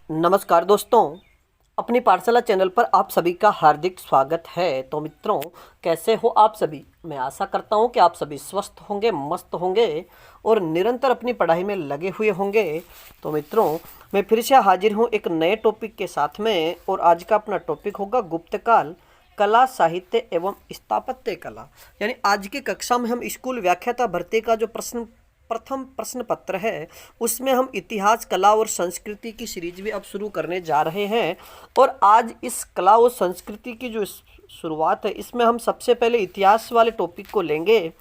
नमस्कार दोस्तों, अपनी पाठशाला चैनल पर आप सभी का हार्दिक स्वागत है। तो मित्रों, कैसे हो आप सभी। मैं आशा करता हूं कि आप सभी स्वस्थ होंगे, मस्त होंगे और निरंतर अपनी पढ़ाई में लगे हुए होंगे। तो मित्रों, मैं फिर से हाजिर हूं एक नए टॉपिक के साथ में, और आज का अपना टॉपिक होगा गुप्तकाल, कला, साहित्य एवं स्थापत्य कला। यानी आज की कक्षा में हम स्कूल व्याख्याता भर्ती का जो प्रथम प्रश्न पत्र है, उसमें हम इतिहास, कला और संस्कृति की सीरीज भी अब शुरू करने जा रहे हैं। और आज इस कला और संस्कृति की जो शुरुआत है, इसमें हम सबसे पहले इतिहास वाले टॉपिक को लेंगे।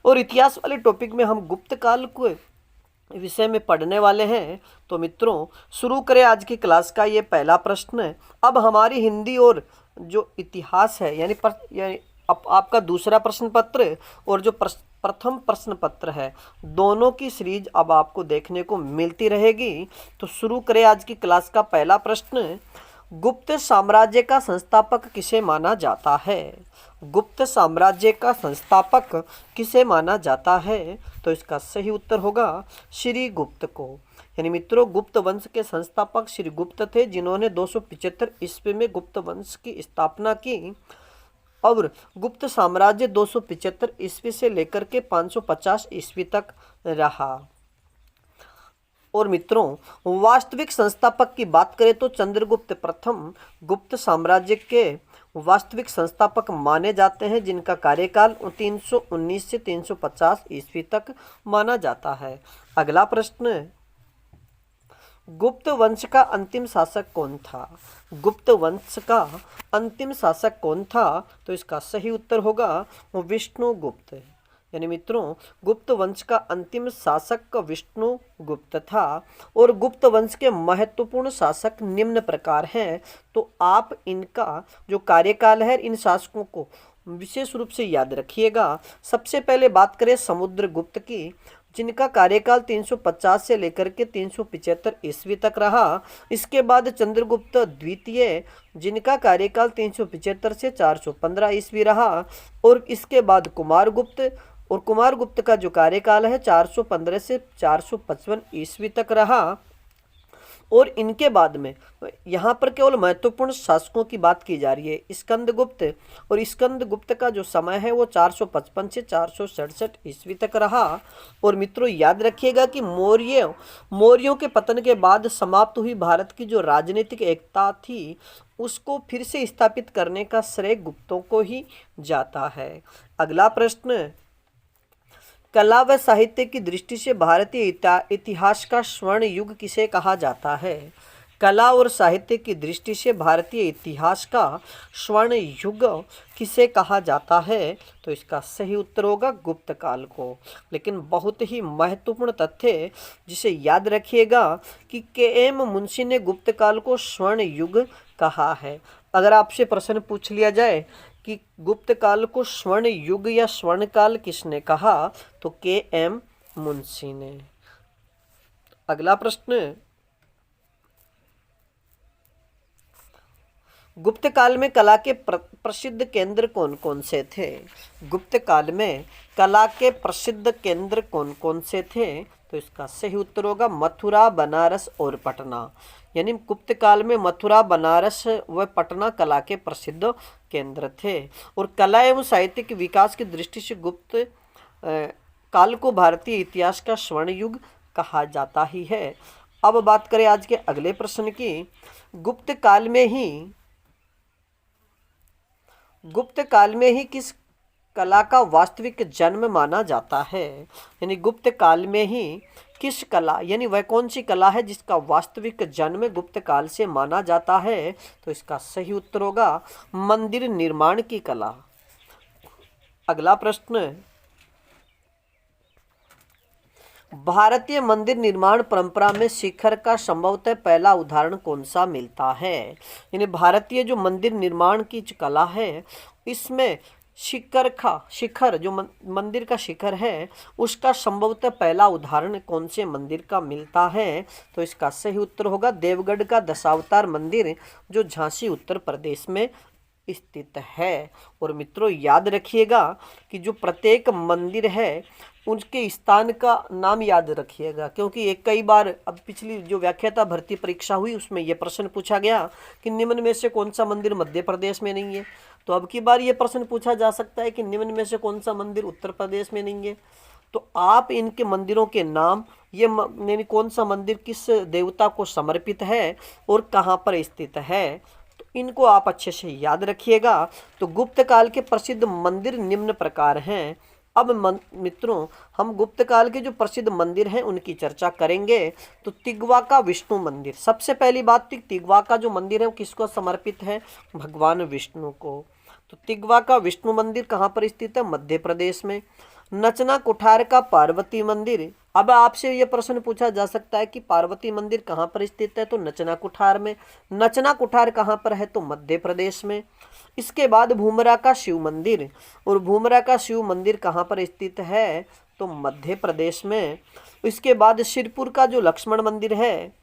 और इतिहास वाले टॉपिक में हम गुप्त काल को विषय में पढ़ने वाले हैं। तो मित्रों, शुरू करें आज की क्लास का ये पहला प्रश्न। अब हमारी हिंदी और जो इतिहास है, यानी आपका दूसरा प्रश्न पत्र और जो प्रथम प्रश्न पत्र है, दोनों की सीरीज अब आपको देखने को मिलती रहेगी। तो शुरू करें आज की क्लास का पहला प्रश्न। गुप्त साम्राज्य का संस्थापक किसे माना जाता है। गुप्त साम्राज्य का संस्थापक किसे माना जाता है। तो इसका सही उत्तर होगा श्री गुप्त को। यानी मित्रों, गुप्त वंश के संस्थापक श्री गुप्त थे, जिन्होंने 275 ईस्वी में गुप्त वंश की स्थापना की। और गुप्त साम्राज्य 275 ईस्वी से लेकर के 550 ईस्वी तक रहा। और मित्रों, वास्तविक संस्थापक की बात करें तो चंद्रगुप्त प्रथम गुप्त साम्राज्य के वास्तविक संस्थापक माने जाते हैं, जिनका कार्यकाल 319 से 350 ईस्वी तक माना जाता है। अगला प्रश्न, गुप्त वंश का अंतिम शासक कौन था। गुप्त वंश का अंतिम शासक कौन था। तो इसका सही उत्तर होगा विष्णुगुप्त। यानी मित्रों, गुप्त वंश का अंतिम शासक विष्णुगुप्त था। और गुप्त वंश के महत्वपूर्ण शासक निम्न प्रकार हैं। तो आप इनका जो कार्यकाल है, इन शासकों को विशेष रूप से याद रखिएगा। सबसे पहले बात करें समुद्रगुप्त की, जिनका कार्यकाल 350 से लेकर के 375 ईस्वी तक रहा। इसके बाद चंद्रगुप्त द्वितीय, जिनका कार्यकाल 375 से 415 ईस्वी रहा। और इसके बाद कुमारगुप्त, और कुमारगुप्त का जो कार्यकाल है 415 से 455 ईस्वी तक रहा। और इनके बाद में यहाँ पर केवल महत्वपूर्ण शासकों की बात की जा रही है, स्कंदगुप्त। और स्कंदगुप्त का जो समय है वो 455 से 467 ईस्वी तक रहा। और मित्रों, याद रखिएगा कि मौर्यों के पतन के बाद समाप्त हुई भारत की जो राजनीतिक एकता थी, उसको फिर से स्थापित करने का श्रेय गुप्तों को ही जाता है। अगला प्रश्न, कला व साहित्य की दृष्टि से भारतीय इतिहास का स्वर्ण युग किसे कहा जाता है। कला और साहित्य की दृष्टि से भारतीय इतिहास का स्वर्ण युग किसे कहा जाता है। तो इसका सही उत्तर होगा गुप्त काल को। लेकिन बहुत ही महत्वपूर्ण तथ्य जिसे याद रखिएगा कि के.एम. मुंशी ने गुप्त काल को स्वर्ण युग कहा है। अगर आपसे प्रश्न पूछ लिया जाए कि गुप्त काल को स्वर्ण युग या स्वर्ण काल किसने कहा, तो के.एम. मुंशी ने। अगला प्रश्न, गुप्त काल में कला के प्रसिद्ध केंद्र कौन कौन से थे। गुप्त काल में कला के प्रसिद्ध केंद्र कौन कौन से थे। तो इसका सही उत्तर होगा मथुरा, बनारस और पटना। यानी गुप्त काल में मथुरा, बनारस व पटना कला के प्रसिद्ध केंद्र थे। और कला एवं साहित्य के विकास की दृष्टि से गुप्त काल को भारतीय इतिहास का स्वर्ण युग कहा जाता ही है। अब बात करें आज के अगले प्रश्न की। गुप्त काल में ही किस कला का वास्तविक जन्म माना जाता है। यानी गुप्त काल में ही किस कला, यानी वह कौन सी कला है जिसका वास्तविक जन्म गुप्त काल से माना जाता है। तो इसका सही उत्तर होगा मंदिर निर्माण की कला। अगला प्रश्न, भारतीय मंदिर निर्माण परंपरा में शिखर का संभवतः पहला उदाहरण कौन सा मिलता है। यानी भारतीय जो मंदिर निर्माण की कला है, इसमें शिखर जो मंदिर का शिखर है, उसका संभवतः पहला उदाहरण कौन से मंदिर का मिलता है। तो इसका सही उत्तर होगा देवगढ़ का दशावतार मंदिर, जो झांसी उत्तर प्रदेश में स्थित है। और मित्रों याद रखिएगा कि जो प्रत्येक मंदिर है उनके स्थान का नाम याद रखिएगा, क्योंकि एक कई बार अब पिछली जो व्याख्याता भर्ती परीक्षा हुई उसमें यह प्रश्न पूछा गया कि निम्न में से कौन सा मंदिर मध्य प्रदेश में नहीं है। तो अब की बार ये प्रश्न पूछा जा सकता है कि निम्न में से कौन सा मंदिर उत्तर प्रदेश में नहीं है। तो आप इनके मंदिरों के नाम, ये यानी कौन सा मंदिर किस देवता को समर्पित है और कहाँ पर स्थित है, तो इनको आप अच्छे से याद रखिएगा। तो गुप्त काल के प्रसिद्ध मंदिर निम्न प्रकार हैं। अब मित्रों हम गुप्त काल के जो प्रसिद्ध मंदिर हैं उनकी चर्चा करेंगे। तो तिगवा का विष्णु मंदिर, सबसे पहली बात, तिगवा का जो मंदिर है वो किसको समर्पित है? भगवान विष्णु को। तो तिगवा का विष्णु मंदिर कहाँ पर स्थित है? मध्य प्रदेश में। नचना कुठार का पार्वती मंदिर, अब आपसे यह प्रश्न पूछा जा सकता है कि पार्वती मंदिर कहाँ पर स्थित है? तो नचना कुठार में। नचना कुठार कहाँ पर है? तो मध्य प्रदेश में। इसके बाद भूमरा का शिव मंदिर, और भूमरा का शिव मंदिर कहाँ पर स्थित है? तो मध्य प्रदेश में। इसके बाद सिरपुर का जो लक्ष्मण मंदिर है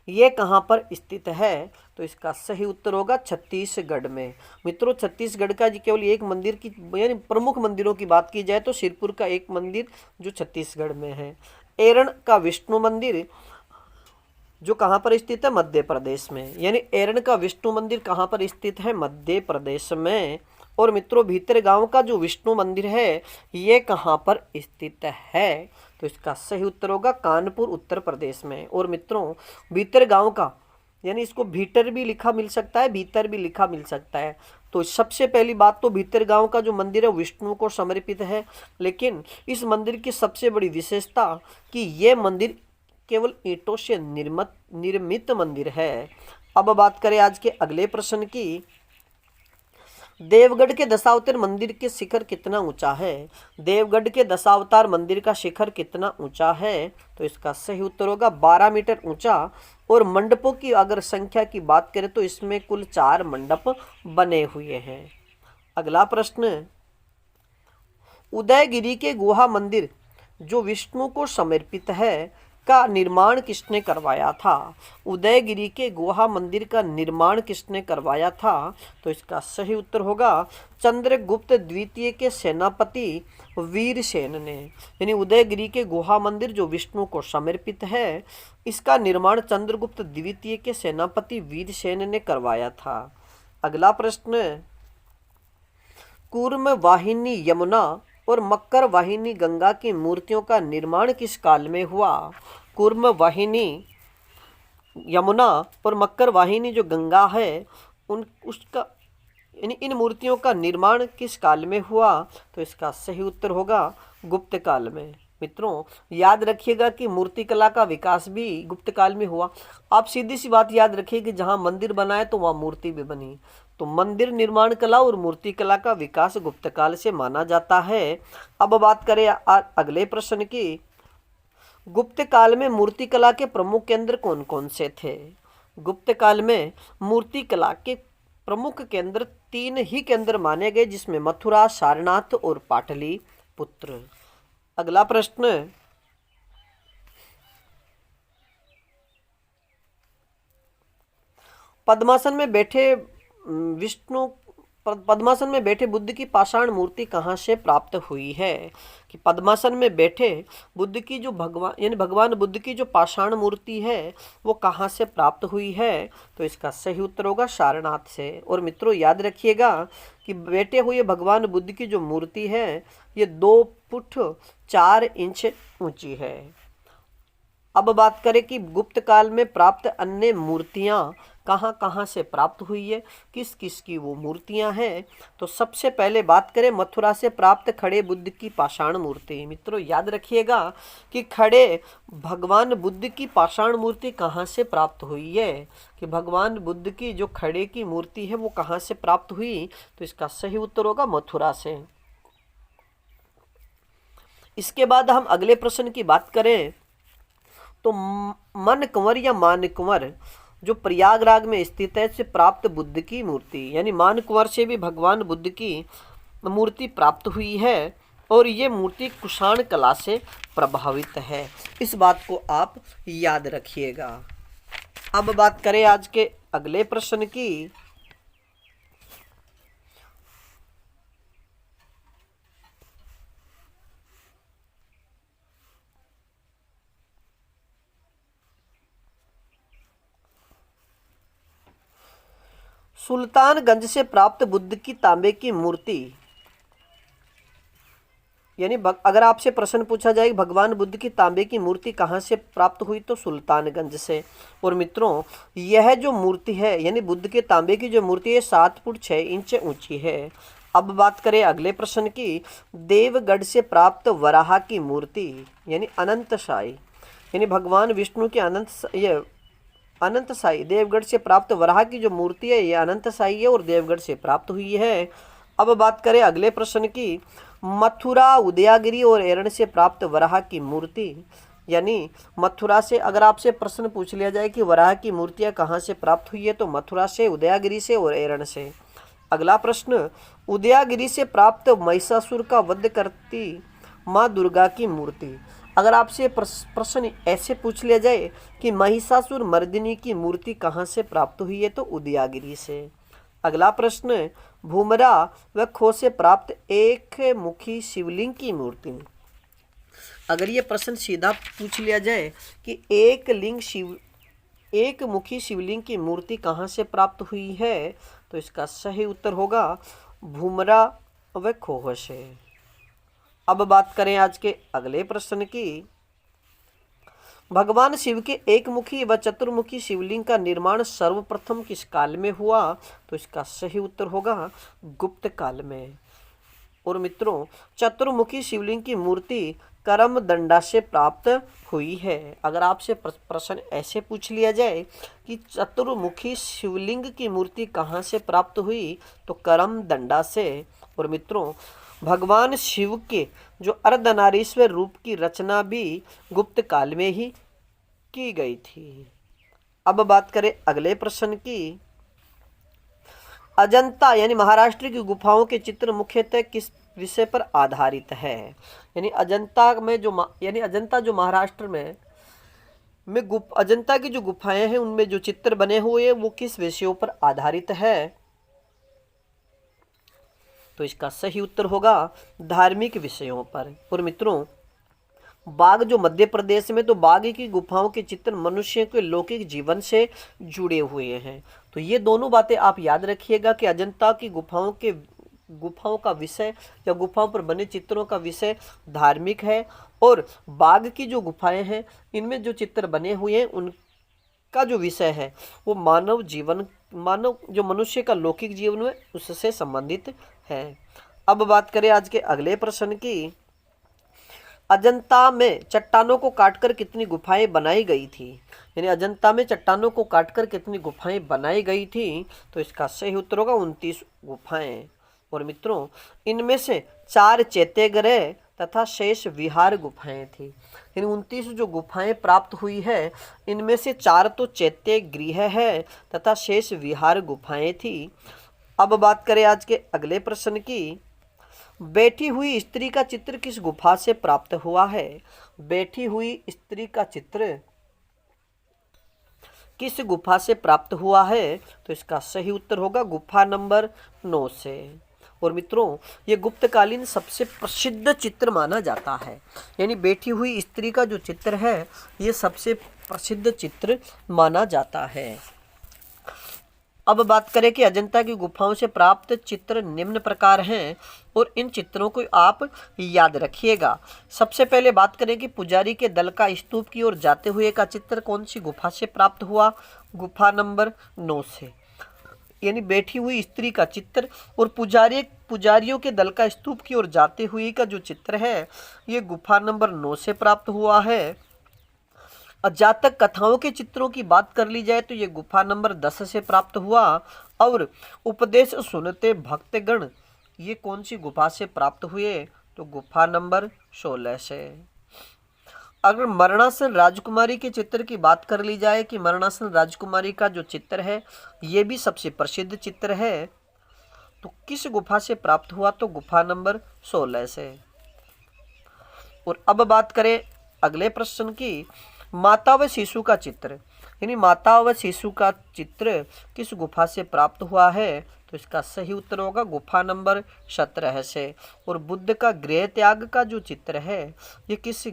ये कहाँ पर स्थित है? तो इसका सही उत्तर होगा छत्तीसगढ़ में। मित्रों छत्तीसगढ़ का केवल एक मंदिर की, यानी प्रमुख मंदिरों की बात की जाए तो सिरपुर का एक मंदिर जो छत्तीसगढ़ में है। एरण का विष्णु मंदिर जो कहाँ पर स्थित है? मध्य प्रदेश में। यानी एरण का विष्णु मंदिर कहाँ पर स्थित है? मध्य प्रदेश में। और मित्रों भीतर गांव का जो विष्णु मंदिर है ये कहाँ पर स्थित है? तो इसका सही उत्तर होगा कानपुर उत्तर प्रदेश में। और मित्रों भीतर गांव का, यानी इसको भीतर भी लिखा मिल सकता है, भीतर भी लिखा मिल सकता है। तो सबसे पहली बात तो भीतर गांव का जो मंदिर है विष्णु को समर्पित है, लेकिन इस मंदिर की सबसे बड़ी विशेषता कि ये मंदिर केवल ईंटों से निर्मित मंदिर है। अब बात करें आज के अगले प्रश्न की। देवगढ़ के दशावतार मंदिर के शिखर कितना ऊंचा है? देवगढ़ के दशावतार मंदिर का शिखर कितना ऊंचा है? तो इसका सही उत्तर होगा 12 मीटर ऊंचा। और मंडपों की अगर संख्या की बात करें तो इसमें कुल 4 मंडप बने हुए हैं। अगला प्रश्न, उदयगिरी के गुहा मंदिर जो विष्णु को समर्पित है का निर्माण किसने करवाया था? उदयगिरी के गुहा मंदिर का निर्माण किसने करवाया था? तो इसका सही उत्तर होगा चंद्रगुप्त द्वितीय के सेनापति वीरसेन ने। यानी उदयगिरी के गुहा मंदिर जो विष्णु को समर्पित है इसका निर्माण चंद्रगुप्त द्वितीय के सेनापति वीरसेन ने करवाया था। अगला प्रश्न, कूर्म वाहिनी यमुना और मकर वाहिनी गंगा की मूर्तियों का निर्माण किस काल में हुआ? कूर्म वाहिनी यमुना और मकर वाहिनी जो गंगा है उसका, यानी इन मूर्तियों का निर्माण किस काल में हुआ? तो इसका सही उत्तर होगा गुप्त काल में। मित्रों याद रखिएगा कि मूर्ति कला का विकास भी गुप्त काल में हुआ। आप सीधी सी बात याद रखिए कि जहाँ मंदिर बनाए तो वहाँ मूर्ति भी बनी। तो मंदिर निर्माण कला और मूर्ति कला का विकास गुप्त काल से माना जाता है। अब बात करें अगले प्रश्न की। गुप्त काल में मूर्ति कला के प्रमुख केंद्र कौन कौन से थे? गुप्त काल में मूर्ति कला के प्रमुख केंद्र 3 ही केंद्र माने गए, जिसमें मथुरा, सारनाथ और पाटलिपुत्र। अगला प्रश्न, पद्मासन में बैठे पद्मासन में बैठे बुद्ध की पाषाण मूर्ति कहाँ से प्राप्त हुई है? कि पद्मासन में बैठे बुद्ध की जो भगवान बुद्ध की जो पाषाण मूर्ति है वो कहाँ से प्राप्त हुई है? तो इसका सही उत्तर होगा सारनाथ से। और मित्रों याद रखिएगा कि बैठे हुए भगवान बुद्ध की जो मूर्ति है ये 2 फुट 4 इंच ऊंची है। अब बात करें कि गुप्त काल में प्राप्त अन्य मूर्तियां कहाँ कहाँ से प्राप्त हुई है, किस किस की वो मूर्तियां हैं। तो सबसे पहले बात करें मथुरा से प्राप्त खड़े बुद्ध की पाषाण मूर्ति। मित्रों याद रखिएगा कि खड़े भगवान बुद्ध की पाषाण मूर्ति कहाँ से प्राप्त हुई है, कि भगवान बुद्ध की जो खड़े की मूर्ति है वो कहाँ से प्राप्त हुई? तो इसका सही उत्तर होगा मथुरा से। इसके बाद हम अगले प्रश्न की बात करें तो मन कुंवर या मान कुंवर जो प्रयागराज में स्थित है से प्राप्त बुद्ध की मूर्ति, यानी मान कुंवर से भी भगवान बुद्ध की मूर्ति प्राप्त हुई है और ये मूर्ति कुषाण कला से प्रभावित है। इस बात को आप याद रखिएगा। अब बात करें आज के अगले प्रश्न की। सुल्तानगंज से प्राप्त बुद्ध की तांबे की मूर्ति, यानी अगर आपसे प्रश्न पूछा जाए भगवान बुद्ध की तांबे की मूर्ति कहाँ से प्राप्त हुई, तो सुल्तानगंज से। और मित्रों, यह जो मूर्ति है यानी बुद्ध के तांबे की जो मूर्ति है 7 फुट 6 इंच ऊंची है। अब बात करें अगले प्रश्न की, देवगढ़ से प्राप्त वराह की मूर्ति यानी अनंत साई, यानी भगवान विष्णु के अनंत साई देवगढ़ से प्राप्त वराह की जो मूर्ति है ये अनंत साई है और देवगढ़ से प्राप्त हुई है। अब बात करें अगले प्रश्न की, मथुरा, उदयगिरी और एरण से प्राप्त वराह की मूर्ति, यानी मथुरा से अगर आपसे प्रश्न पूछ लिया जाए कि वराह की मूर्तियां कहाँ से प्राप्त हुई है, तो मथुरा से, उदयगिरी से और एरण से। अगला प्रश्न, उदयगिरी से प्राप्त महिषासुर का वध करती माँ दुर्गा की मूर्ति, अगर आपसे प्रश्न ऐसे पूछ लिया जाए कि महिषासुर मर्दिनी की मूर्ति कहाँ से प्राप्त हुई है, तो उदयगिरी से। अगला प्रश्न, भूमरा व खो से प्राप्त एक मुखी शिवलिंग की मूर्ति, अगर ये प्रश्न सीधा पूछ लिया जाए कि एक मुखी शिवलिंग की मूर्ति कहाँ से प्राप्त हुई है, तो इसका सही उत्तर होगा भूमरा व खोह से। अब बात करें आज के अगले प्रश्न की, भगवान शिव के एक मुखी व चतुर्मुखी शिवलिंग का निर्माण सर्वप्रथम किस काल में हुआ, तो इसका सही उत्तर होगा गुप्त काल में। और मित्रों, चतुर्मुखी शिवलिंग की मूर्ति करमदंडा से प्राप्त हुई है। अगर आपसे प्रश्न ऐसे पूछ लिया जाए कि चतुर्मुखी शिवलिंग की मूर्ति कहाँ से प्राप्त हुई, तो करमदंडा से। और मित्रों, भगवान शिव के जो अर्धनारीश्वर रूप की रचना भी गुप्त काल में ही की गई थी। अब बात करें अगले प्रश्न की, अजंता यानी महाराष्ट्र की गुफाओं के चित्र मुख्यतः किस विषय पर आधारित है, यानी अजंता जो महाराष्ट्र में अजंता की जो गुफाएं हैं उनमें जो चित्र बने हुए हैं वो किस विषयों पर आधारित है, तो इसका सही उत्तर होगा धार्मिक विषयों पर। और मित्रों, बाघ जो मध्य प्रदेश में, तो बाघ की गुफाओं के चित्र मनुष्य के लौकिक जीवन से जुड़े हुए हैं। तो ये दोनों बातें आप याद रखिएगा कि अजंता की गुफाओं का विषय या गुफाओं पर बने चित्रों का विषय धार्मिक है, और बाघ की जो गुफाएं हैं इनमें जो चित्र बने हुए हैं उनका जो विषय है वो मानव जो मनुष्य का लौकिक जीवन में उससे संबंधित है। अब बात करें आज के अगले प्रश्न की, अजंता में चट्टानों को काटकर कितनी गुफाएं बनाई गई थी, यानी अजंता में चट्टानों को काटकर कितनी गुफाएं बनाई गई थी, तो इसका सही उत्तर होगा 29 गुफाएं। और मित्रों, इनमें से 4 चैत्यगृह तथा शेष विहार गुफाएं थी, यानी 29 जो गुफाएं प्राप्त हुई है इनमें से 4 तो चैत्य गृह है तथा शेष विहार गुफाएं थी। अब बात करें आज के अगले प्रश्न की, बैठी हुई स्त्री का चित्र किस गुफा से प्राप्त हुआ है, बैठी हुई स्त्री का चित्र किस गुफा से प्राप्त हुआ है, तो इसका सही उत्तर होगा गुफा नंबर 9 से। और मित्रों, ये गुप्तकालीन सबसे प्रसिद्ध चित्र माना जाता है, यानी बैठी हुई स्त्री का जो चित्र है ये सबसे प्रसिद्ध चित्र माना जाता है। अब बात करें कि अजंता की गुफाओं से प्राप्त चित्र निम्न प्रकार हैं और इन चित्रों को आप याद रखिएगा। सबसे पहले बात करें कि पुजारी के दल का स्तूप की ओर जाते हुए का चित्र कौन सी गुफा से प्राप्त हुआ, गुफा नंबर 9 से, यानी बैठी हुई स्त्री का चित्र और पुजारियों के दल का स्तूप की ओर जाते हुए का जो चित्र है ये गुफा नंबर 9 से प्राप्त हुआ है। जातक कथाओं के चित्रों की बात कर ली जाए तो ये गुफा नंबर 10 से प्राप्त हुआ, और उपदेश सुनते भक्तगण ये कौन सी गुफा से प्राप्त हुए, तो गुफा नंबर 16 से। अगर मरणासन राजकुमारी के चित्र की बात कर ली जाए कि मरणासन राजकुमारी का जो चित्र है ये भी सबसे प्रसिद्ध चित्र है, तो किस गुफा से प्राप्त हुआ, तो गुफा नंबर 16 से। और अब बात करें अगले प्रश्न की, माता व शिशु का चित्र, यानी माता व शिशु का चित्र किस गुफा से प्राप्त हुआ है, तो इसका सही उत्तर होगा गुफा नंबर 17 से। और बुद्ध का गृह त्याग का जो चित्र है ये किस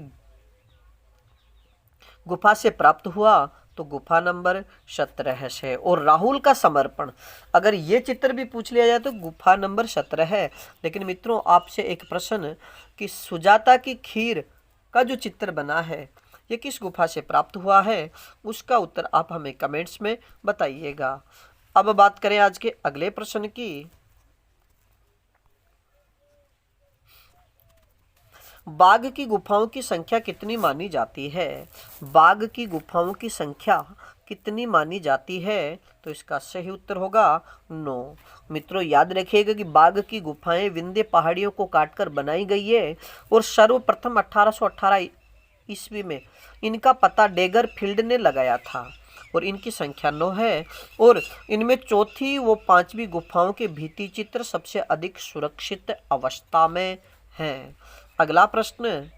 गुफा से प्राप्त हुआ, तो गुफा नंबर 17 है। और राहुल का समर्पण, अगर ये चित्र भी पूछ लिया जाए तो गुफा नंबर 17 है। लेकिन मित्रों आपसे एक प्रश्न कि सुजाता की खीर का जो चित्र बना है ये किस गुफा से प्राप्त हुआ है, उसका उत्तर आप हमें कमेंट्स में बताइएगा। अब बात करें आज के अगले प्रश्न की। बाघ की गुफाओं की संख्या कितनी मानी जाती है? बाघ की गुफाओं की संख्या कितनी मानी जाती है? तो इसका सही उत्तर होगा 9। मित्रों याद रखिएगा कि बाघ की गुफाएं विंध्य पहाड़ियों को काटकर बनाई गई है और सर्वप्रथम 1818 ईस्वी में इनका पता डेगर फील्ड ने लगाया था और इनकी संख्या 9 है। और इनमें चौथी व पांचवी गुफाओं के भित्ति चित्र सबसे अधिक सुरक्षित अवस्था में हैं। अगला प्रश्न,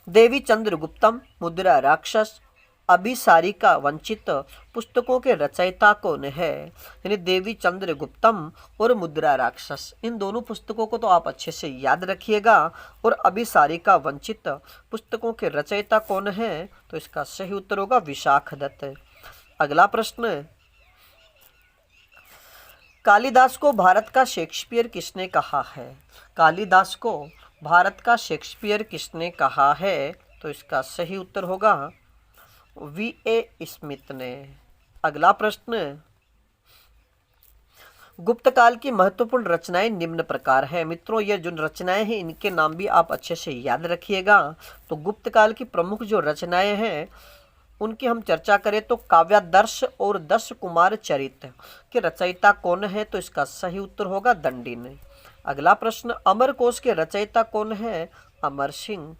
देवी चंद्रगुप्तम, मुद्रा राक्षस, अभिसारिका वंचित पुस्तकों के रचयिता कौन है? यानी देवी चंद्रगुप्तम और मुद्रा राक्षस, इन दोनों पुस्तकों को तो आप अच्छे से याद रखिएगा। और अभिसारिका वंचित पुस्तकों के रचयिता कौन है? तो इसका सही उत्तर होगा विशाखदत्त। अगला प्रश्न, कालिदास को भारत का शेक्सपियर किसने कहा है? कालिदास को भारत का शेक्सपियर किसने कहा है? तो इसका सही उत्तर होगा V.A. स्मिथ ने। अगला प्रश्न, गुप्त काल की महत्वपूर्ण रचनाएं निम्न प्रकार है। मित्रों ये जो रचनाएं हैं इनके नाम भी आप अच्छे से याद रखिएगा। तो गुप्त काल की प्रमुख जो रचनाएं हैं उनकी हम चर्चा करें तो काव्यादर्श और 10 कुमार चरित के रचयिता कौन है? तो इसका सही उत्तर होगा दंडिन। अगला प्रश्न, अमरकोश के रचयिता कौन है? अमर सिंह।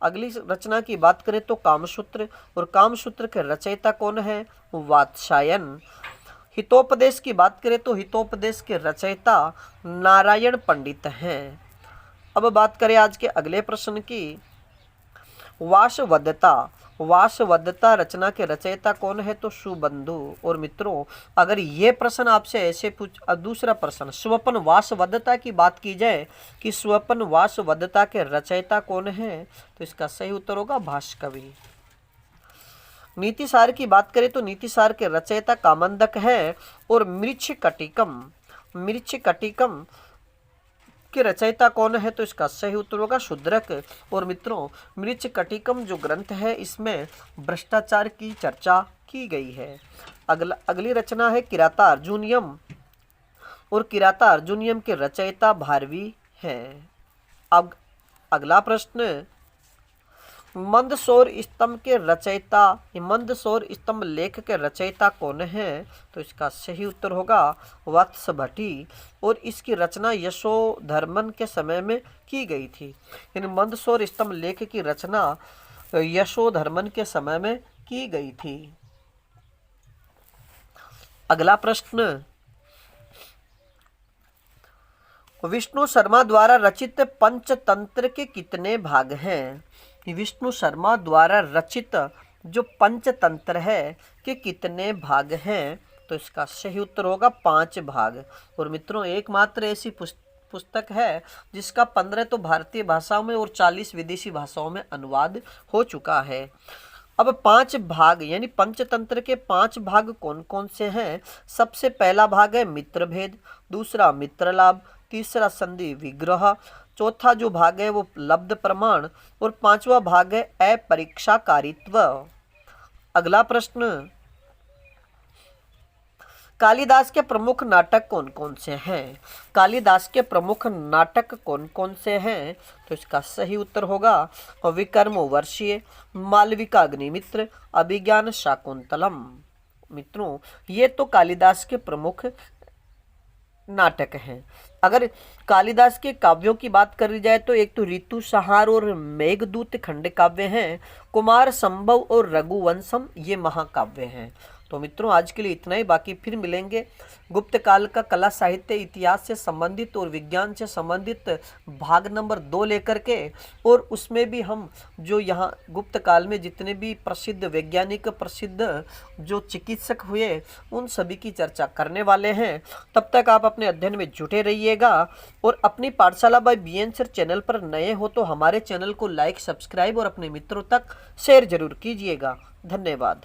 अगली रचना की बात करें तो कामसूत्र, और कामसूत्र के रचयिता कौन है? वात्स्यायन। हितोपदेश की बात करें तो हितोपदेश के रचयिता नारायण पंडित हैं। अब बात करें आज के अगले प्रश्न की, वासवदत्ता, वासवदत्ता रचना के रचयिता कौन है? तो सुबंधु। और मित्रों अगर ये प्रश्न आपसे ऐसे पूछ, दूसरा प्रश्न स्वपन वासवदत्ता की बात की जाए कि स्वपन वासवदत्ता के रचयिता कौन है? तो इसका सही उत्तर होगा भास्कवि। नीतिसार की बात करें तो नीतिसार के रचयिता कामंदक है। और मृच्छकटिकम, मृच्छकटिकम के रचयिता कौन है? तो इसका सही उत्तर होगा शूद्रक। और मित्रों मृच्छकटिकम जो ग्रंथ है इसमें भ्रष्टाचार की चर्चा की गई है। अगली रचना है किराता अर्जुनियम, और किराता अर्जुनियम के रचयिता भारवी हैं। अब अगला प्रश्न, मंदसौर स्तंभ के रचयिता, मंदसौर स्तंभ लेख के रचयिता कौन है? तो इसका सही उत्तर होगा वत्स भट्टी। और इसकी रचना यशोधर्मन के समय में की गई थी। यानी मंदसौर स्तंभ लेख की रचना यशोधर्मन के समय में की गई थी। अगला प्रश्न, विष्णु शर्मा द्वारा रचित पंचतंत्र के कितने भाग हैं? विष्णु शर्मा द्वारा रचित जो पंचतंत्र है के कितने भाग हैं? तो इसका सही उत्तर होगा 5 भाग। और मित्रों एकमात्र ऐसी पुस्तक है जिसका 15 तो भारतीय भाषाओं में और 40 विदेशी भाषाओं में अनुवाद हो चुका है। अब 5 भाग यानी पंचतंत्र के 5 भाग कौन कौन से हैं? सबसे पहला भाग है मित्रभेद, दूसरा मित्रलाभ, तीसरा संधि विग्रह, चौथा जो भाग है वो लब्ध प्रमाण, और 5वां भाग है अपरीक्षाकारित्व। अगला प्रश्न, कालिदास के प्रमुख नाटक कौन कौन से हैं? कालिदास के प्रमुख नाटक कौन कौन से हैं? तो इसका सही उत्तर होगा विक्रम वर्षीय, मालविका अग्निमित्र, अभिज्ञान शाकुंतलम। मित्रों ये तो कालिदास के प्रमुख नाटक हैं। अगर कालिदास के काव्यों की बात करी जाए तो एक तो ऋतुसंहार और मेघदूत खंड काव्य हैं, कुमार संभव और रघुवंशम ये महाकाव्य हैं। तो मित्रों आज के लिए इतना ही, बाकी फिर मिलेंगे गुप्त काल का कला साहित्य इतिहास से संबंधित और विज्ञान से संबंधित भाग नंबर 2 लेकर के। और उसमें भी हम जो यहाँ गुप्त काल में जितने भी प्रसिद्ध वैज्ञानिक, प्रसिद्ध जो चिकित्सक हुए उन सभी की चर्चा करने वाले हैं। तब तक आप अपने अध्ययन में जुटे रहिएगा। और अपनी पाठशाला बाय BN सर चैनल पर नए हो तो हमारे चैनल को लाइक, सब्सक्राइब और अपने मित्रों तक शेयर जरूर कीजिएगा। धन्यवाद।